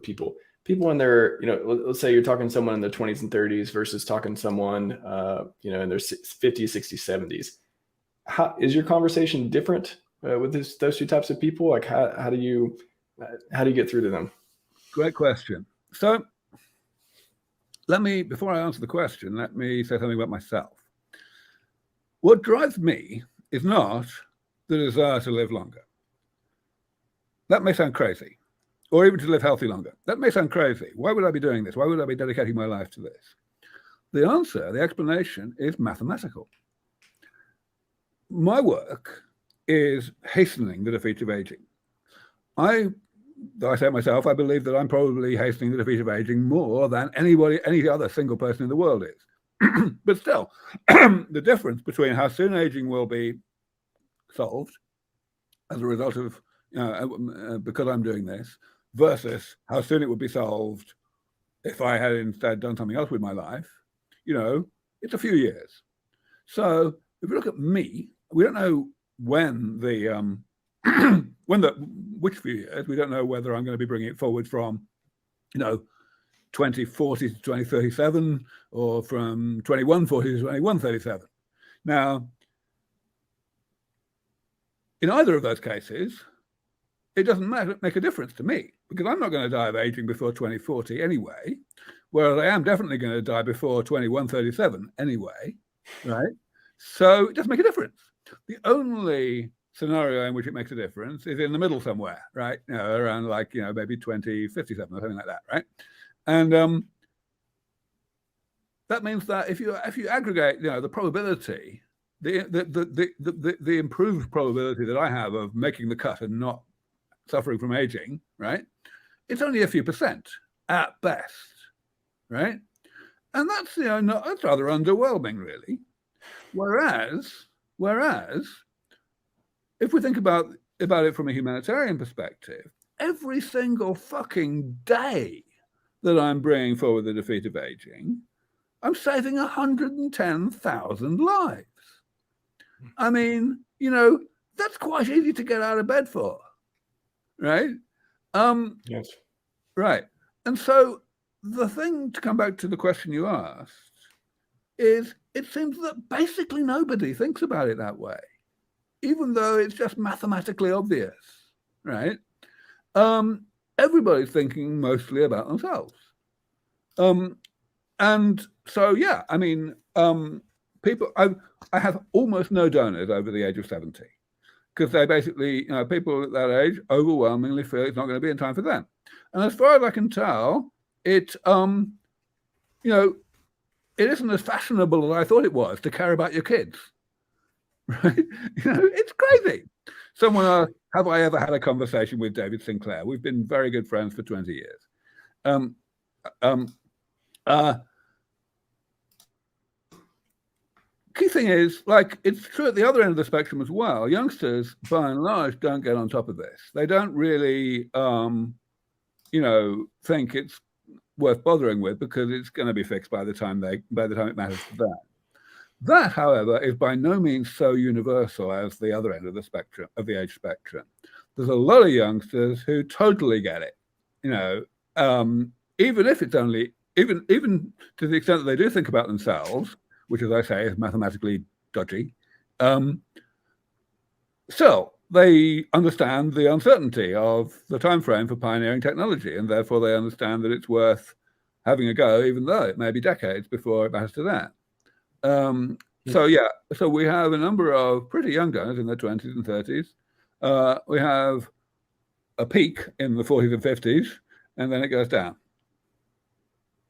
people in their, let's say you're talking to someone in their 20s and 30s versus talking to someone, in their 50s, 60s, 70s. How is your conversation different with those two types of people? Like how do you get through to them? Great question. So before I answer the question, let me say something about myself. What drives me is not the desire to live longer. That may sound crazy. Or even to live healthy longer. That may sound crazy. Why would I be doing this? Why would I be dedicating my life to this? The answer, the explanation, is mathematical. My work is hastening the defeat of aging. Though I say it myself, I believe that I'm probably hastening the defeat of aging more than any other single person in the world is. But still, the difference between how soon aging will be solved as a result of, because I'm doing this, versus how soon it would be solved if I had instead done something else with my life, it's a few years. So if we look at me, we don't know when which few years. We don't know whether I'm going to be bringing it forward from, 2040 to 2037 or from 2140 to 2137. Now, in either of those cases, it doesn't make a difference to me because I'm not going to die of aging before 2040 anyway, whereas I am definitely going to die before 2137 anyway, right? So it doesn't make a difference. The only scenario in which it makes a difference is in the middle somewhere, right? Around maybe 2057 or something like that, right? And that means that if you aggregate, the probability, the improved probability that I have of making the cut and not suffering from aging, right? It's only a few percent at best, right? And that's that's rather underwhelming, really. Whereas, if we think about it from a humanitarian perspective, every single fucking day that I'm bringing forward the defeat of aging, I'm saving 110,000 lives. I mean, that's quite easy to get out of bed for. Right? Yes. Right. And so the thing, to come back to the question you asked, is it seems that basically nobody thinks about it that way, even though it's just mathematically obvious, right? Everybody's thinking mostly about themselves. And so, yeah, I mean, people, I have almost no donors over the age of 70. Because they basically, people at that age overwhelmingly feel it's not going to be in time for them. And as far as I can tell, it isn't as fashionable as I thought it was to care about your kids. Right? It's crazy. Someone asked, have I ever had a conversation with David Sinclair? We've been very good friends for 20 years. Key thing is, it's true at the other end of the spectrum as well. Youngsters, by and large, don't get on top of this. They don't really, think it's worth bothering with because it's going to be fixed by the time it matters to them. That, however, is by no means so universal as the other end of the spectrum, of the age spectrum. There's a lot of youngsters who totally get it. Even if it's only, even to the extent that they do think about themselves, which, as I say, is mathematically dodgy. Still, they understand the uncertainty of the time frame for pioneering technology, and therefore they understand that it's worth having a go, even though it may be decades before it matters to that. So we have a number of pretty young donors in their 20s and 30s. We have a peak in the 40s and 50s, and then it goes down.